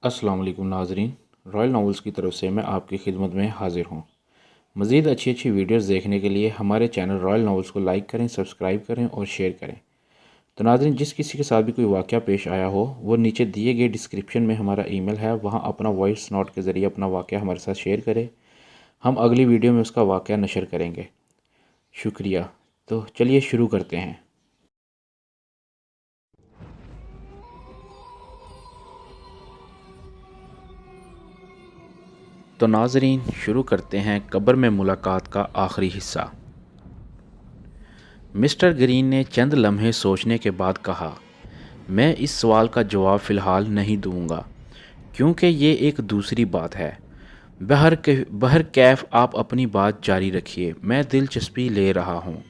अस्सलाम वालेकुम नाजरीन, रॉयल नॉवेल्स की तरफ से मैं आपकी खिदमत में हाज़िर हूँ। मज़ीद अच्छी वीडियोस देखने के लिए हमारे चैनल रॉयल नॉवेल्स को लाइक करें, सब्सक्राइब करें और शेयर करें। तो नाजरीन, जिस किसी के साथ भी कोई वाक़या पेश आया हो वो नीचे दिए गए डिस्क्रिप्शन में हमारा ईमेल है, वहाँ अपना वॉइस नोट के ज़रिए अपना वाक़या हमारे साथ शेयर करें। हम अगली वीडियो में उसका वाक़या नशर करेंगे। शुक्रिया। तो चलिए शुरू करते हैं। तो नाजरीन, शुरू करते हैं कब्र में मुलाकात का आखिरी हिस्सा। मिस्टर ग्रीन ने चंद लम्हे सोचने के बाद कहा, मैं इस सवाल का जवाब फ़िलहाल नहीं दूंगा क्योंकि ये एक दूसरी बात है। बहर कैफ आप अपनी बात जारी रखिए, मैं दिलचस्पी ले रहा हूँ।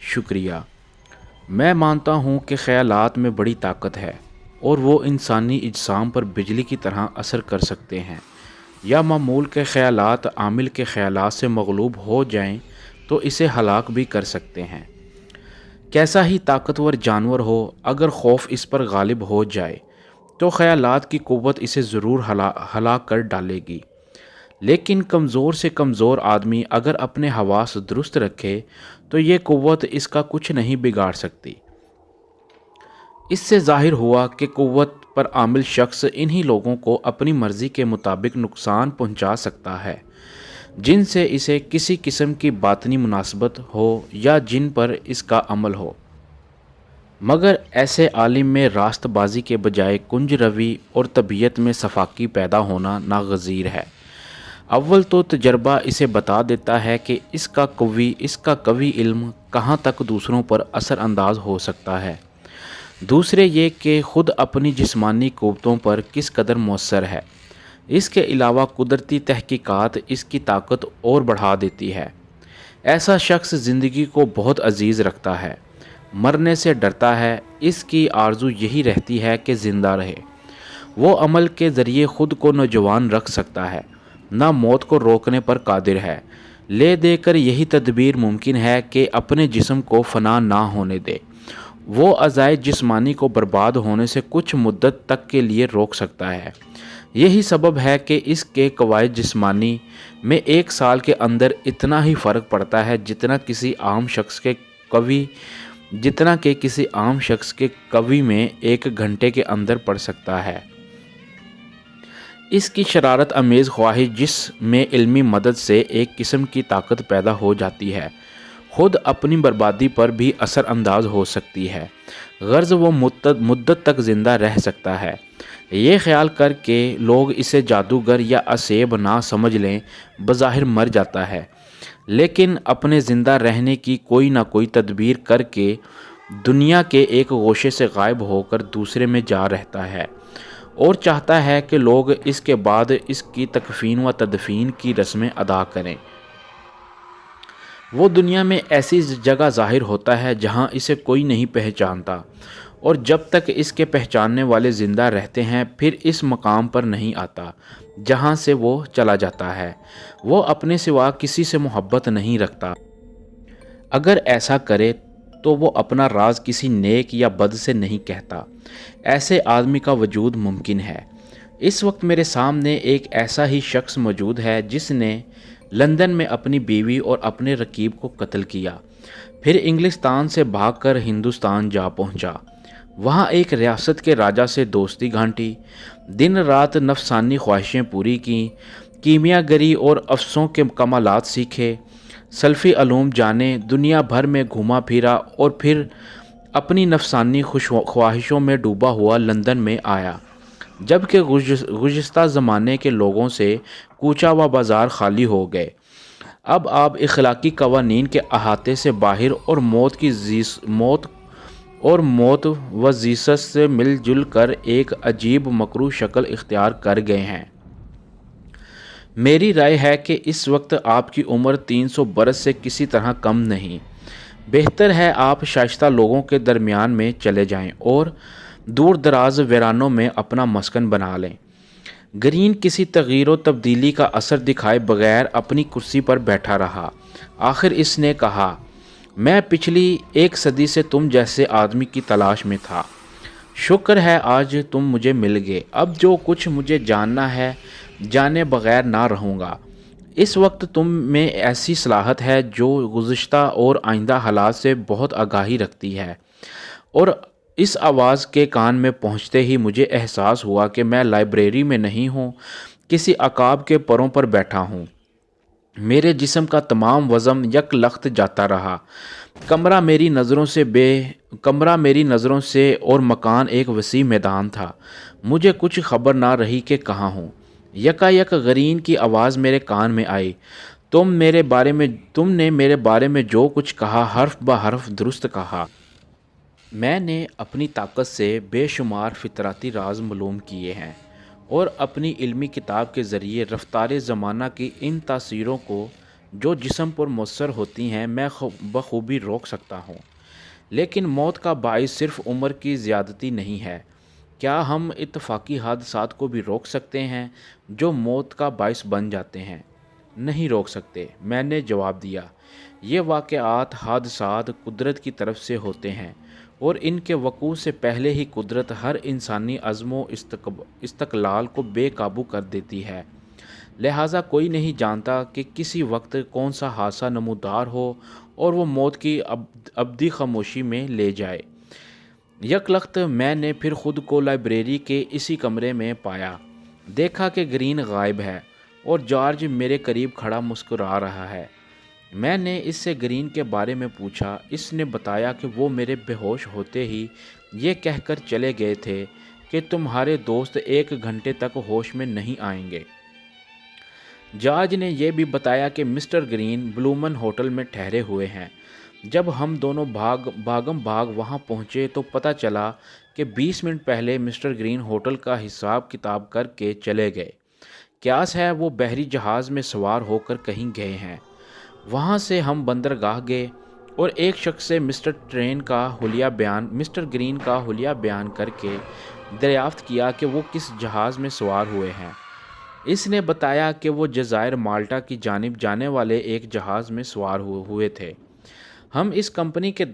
शुक्रिया। मैं मानता हूँ कि ख़यालात में बड़ी ताकत है और वो इंसानी इज्साम पर बिजली की तरह असर कर सकते हैं। या मामूल के ख़यालात आमिल के ख़यालात से मग़लूब हो जाएं तो इसे हलाक भी कर सकते हैं। कैसा ही ताकतवर जानवर हो, अगर खौफ इस पर गालिब हो जाए तो ख़यालात की क़ुव्वत इसे ज़रूर हलाक कर डालेगी। लेकिन कमज़ोर से कमज़ोर आदमी अगर अपने हवास दुरुस्त रखे तो ये क़ुव्वत इसका कुछ नहीं बिगाड़ सकती। इससे ज़ाहिर हुआ कि क़ुव्वत पर आमिल शख्स इन्हीं लोगों को अपनी मर्ज़ी के मुताबिक नुकसान पहुंचा सकता है जिनसे इसे किसी किस्म की बातनी मुनासबत हो या जिन पर इसका अमल हो। मगर ऐसे आलिम में रास्तबाजी के बजाय कुंज रवि और तबीयत में सफाकी पैदा होना नागज़ीर है। अव्वल तो तजर्बा इसे बता देता है कि इसका कवी इल्म कहाँ तक दूसरों पर असर अंदाज हो सकता है। दूसरे ये कि ख़ुद अपनी जिस्मानी क़ुव्वतों पर किस कदर मौसर है। इसके अलावा कुदरती तहकीकात इसकी ताकत और बढ़ा देती है। ऐसा शख्स ज़िंदगी को बहुत अजीज़ रखता है, मरने से डरता है। इसकी आरज़ू यही रहती है कि ज़िंदा रहे। वो अमल के ज़रिए ख़ुद को नौजवान रख सकता है, ना मौत को रोकने पर कादिर है। ले देकर यही तदबीर मुमकिन है कि अपने जिस्म को फ़ना ना होने दे। वो अज़ाए जिस्मानी को बर्बाद होने से कुछ मुद्दत तक के लिए रोक सकता है। यही सबब है कि इसके कवायद जिस्मानी में 1 साल के अंदर इतना ही फ़र्क पड़ता है जितना कि किसी आम शख्स के कवि में 1 घंटे के अंदर पड़ सकता है। इसकी शरारत अमेज़ ख्वाहिश जिसमें इल्मी मदद से एक किस्म की ताकत पैदा हो जाती है, खुद अपनी बर्बादी पर भी असर अंदाज हो सकती है। गर्ज़ वो मुद्दत तक ज़िंदा रह सकता है। ये ख्याल कर के लोग इसे जादूगर या असेब ना समझ लें, बज़ाहिर मर जाता है, लेकिन अपने ज़िंदा रहने की कोई ना कोई तदबीर करके दुनिया के एक गोशे से गायब होकर दूसरे में जा रहता है और चाहता है कि लोग इसके बाद इसकी तकफ़ीन व तदफ़ीन की रस्में अदा करें। वो दुनिया में ऐसी जगह ज़ाहिर होता है जहाँ इसे कोई नहीं पहचानता, और जब तक इसके पहचानने वाले ज़िंदा रहते हैं फिर इस मकाम पर नहीं आता जहाँ से वो चला जाता है। वो अपने सिवा किसी से मोहब्बत नहीं रखता। अगर ऐसा करे तो वो अपना राज किसी नेक या बद से नहीं कहता। ऐसे आदमी का वजूद मुमकिन है। इस वक्त मेरे सामने एक ऐसा ही शख्स मौजूद है जिसने लंदन में अपनी बीवी और अपने रकीब को कत्ल किया, फिर इंग्लिस्तान से भागकर हिंदुस्तान जा पहुंचा। वहां एक रियासत के राजा से दोस्ती गांठी, दिन रात नफसानी ख्वाहिशें पूरी की, कीमियागरी और अफसों के कमालात सीखे, सल्फ़ी अलूम जाने, दुनिया भर में घूमा फिरा और फिर अपनी नफसानी ख्वाहिशों में डूबा हुआ लंदन में आया। जबकि गुज़िश्ता ज़माने के लोगों से कूचा व बाज़ार खाली हो गए। अब आप इखलाकी कवानीन के अहाते से बाहर और मौत व जीसस से मिलजुल कर एक अजीब मकरूह शक्ल इख्तियार कर गए हैं। मेरी राय है कि इस वक्त आपकी उम्र 300 बरस से किसी तरह कम नहीं। बेहतर है आप शाइस्ता लोगों के दरमियान में चले जाएं और दूर दराज वीरानों में अपना मस्कन बना लें। ग्रीन किसी तगीर व तब्दीली का असर दिखाए बगैर अपनी कुर्सी पर बैठा रहा। आखिर इसने कहा, मैं पिछली 1 सदी से तुम जैसे आदमी की तलाश में था। शुक्र है आज तुम मुझे मिल गए। अब जो कुछ मुझे जानना है जाने बगैर ना रहूँगा। इस वक्त तुम में ऐसी सलाहत है जो गुज़िश्ता और आइंदा हालात से बहुत आगाही रखती है। और इस आवाज़ के कान में पहुँचते ही मुझे एहसास हुआ कि मैं लाइब्रेरी में नहीं हूँ, किसी अकाब के परों पर बैठा हूँ। मेरे जिस्म का तमाम वज़न यकलख्त जाता रहा। कमरा मेरी नज़रों से और मकान एक वसी मैदान था। मुझे कुछ खबर ना रही कि कहाँ हूँ। यकायक गरीन की आवाज़ मेरे कान में आई। तुमने मेरे बारे में जो कुछ कहा हर्फ ब हर्फ दुरुस्त कहा। मैंने अपनी ताकत से बेशुमार फितराती राज मालूम किए हैं और अपनी इल्मी किताब के ज़रिए रफ्तार ज़माना की इन तासीरों को जो जिस्म पर मुअस्सर होती हैं मैं बखूबी रोक सकता हूँ। लेकिन मौत का बाइस सिर्फ़ उम्र की ज़्यादती नहीं है। क्या हम इत्तफाकी हादसात को भी रोक सकते हैं जो मौत का बाइस बन जाते हैं? नहीं रोक सकते, मैंने जवाब दिया। ये वाक़यात हादसात कुदरत की तरफ से होते हैं और इनके वक़ूअ से पहले ही कुदरत हर इंसानी अज़्म इस्तक़लाल को बेकाबू कर देती है। लिहाजा कोई नहीं जानता कि किसी वक्त कौन सा हादसा नमूदार हो और वो मौत की अबदी खामोशी में ले जाए। यकलख्त मैंने फिर ख़ुद को लाइब्रेरी के इसी कमरे में पाया। देखा कि ग्रीन गायब है और जॉर्ज मेरे करीब खड़ा मुस्कुरा रहा है। मैंने इससे ग्रीन के बारे में पूछा। इसने बताया कि वो मेरे बेहोश होते ही ये कहकर चले गए थे कि तुम्हारे दोस्त 1 घंटे तक होश में नहीं आएंगे। जॉर्ज ने यह भी बताया कि मिस्टर ग्रीन ब्लूमन होटल में ठहरे हुए हैं। जब हम दोनों भागम भाग वहां पहुंचे तो पता चला कि 20 मिनट पहले मिस्टर ग्रीन होटल का हिसाब किताब करके चले गए। क्यास है वो बहरी जहाज़ में सवार होकर कहीं गए हैं। वहां से हम बंदरगाह गए और एक शख्स से मिस्टर ग्रीन का हुलिया बयान करके दरियाफ्त किया कि वो किस जहाज़ में सवार हुए हैं। इसने बताया कि वो जज़ायर माल्टा की जानिब जाने वाले एक जहाज़ में सवार हुए थे। हम इस कंपनी के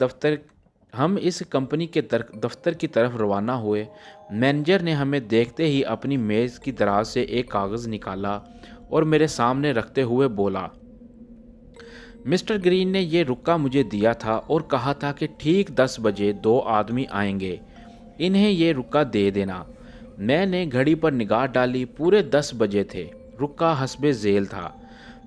दफ्तर की तरफ रवाना हुए। मैनेजर ने हमें देखते ही अपनी मेज़ की दराज से एक कागज़ निकाला और मेरे सामने रखते हुए बोला, मिस्टर ग्रीन ने ये रुक्का मुझे दिया था और कहा था कि ठीक 10 बजे 2 आदमी आएंगे, इन्हें ये रुक्का दे देना। मैंने घड़ी पर निगाह डाली, पूरे 10 बजे थे। रुक्का हस्बे ज़ेल था।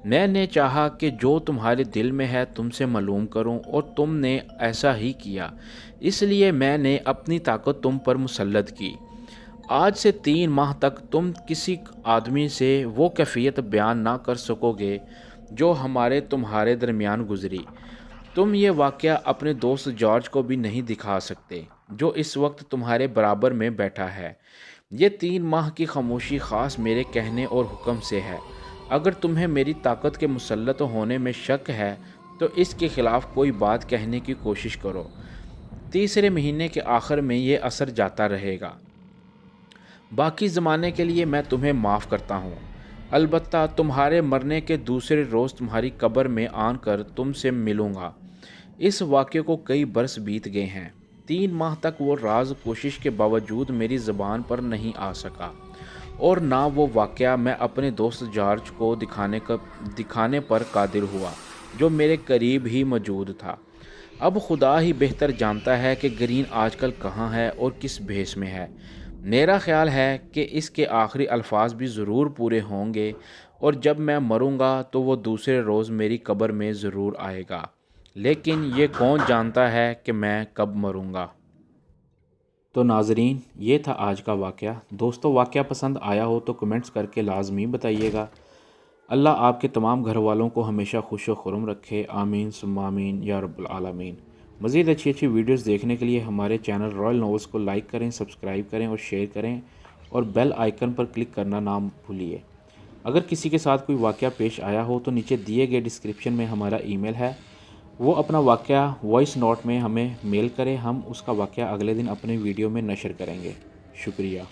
मैंने चाहा कि जो तुम्हारे दिल में है तुमसे मालूम करूं और तुमने ऐसा ही किया, इसलिए मैंने अपनी ताकत तुम पर मुसल्लत की। आज से 3 माह तक तुम किसी आदमी से वो कैफियत बयान ना कर सकोगे जो तुम्हारे दरमियान गुजरी। तुम ये वाक़या अपने दोस्त जॉर्ज को भी नहीं दिखा सकते जो इस वक्त तुम्हारे बराबर में बैठा है। ये 3 माह की खामोशी ख़ास मेरे कहने और हुक्म से है। अगर तुम्हें मेरी ताकत के मुसल्लत होने में शक है तो इसके ख़िलाफ़ कोई बात कहने की कोशिश करो। 3रे महीने के आखिर में ये असर जाता रहेगा। बाकी ज़माने के लिए मैं तुम्हें माफ़ करता हूँ। अलबत्ता तुम्हारे मरने के दूसरे रोज़ तुम्हारी कब्र में आकर तुमसे मिलूँगा। इस वाक़े को कई बरस बीत गए हैं। 3 माह तक वो राज कोशिश के बावजूद मेरी ज़बान पर नहीं आ सका और ना वो वाक़या मैं अपने दोस्त जॉर्ज को दिखाने पर कादिर हुआ जो मेरे करीब ही मौजूद था। अब खुदा ही बेहतर जानता है कि ग्रीन आजकल कहाँ है और किस भेष में है। मेरा ख्याल है कि इसके आखिरी अल्फाज भी ज़रूर पूरे होंगे और जब मैं मरूंगा तो वो दूसरे रोज़ मेरी कब्र में ज़रूर आएगा। लेकिन ये कौन जानता है कि मैं कब मरूंगा। तो नाजरीन, ये था आज का वाक़या। दोस्तों, वाक़या पसंद आया हो तो कमेंट्स करके लाजमी बताइएगा। अल्लाह आपके तमाम घर वालों को हमेशा खुश व खुर्म रखे। आमीन सुम्मा आमीन या रब्बुल आलमीन। मज़ीद अच्छी वीडियोस देखने के लिए हमारे चैनल रॉयल नॉवेल्स को लाइक करें, सब्सक्राइब करें और शेयर करें और बेल आइकन पर क्लिक करना ना भूलिए। अगर किसी के साथ कोई वाक़या पेश आया हो तो नीचे दिए गए डिस्क्रिप्शन में हमारा ईमेल है, वो अपना वाक़या वॉइस नोट में हमें मेल करें। हम उसका वाक़या अगले दिन अपने वीडियो में नशर करेंगे। शुक्रिया।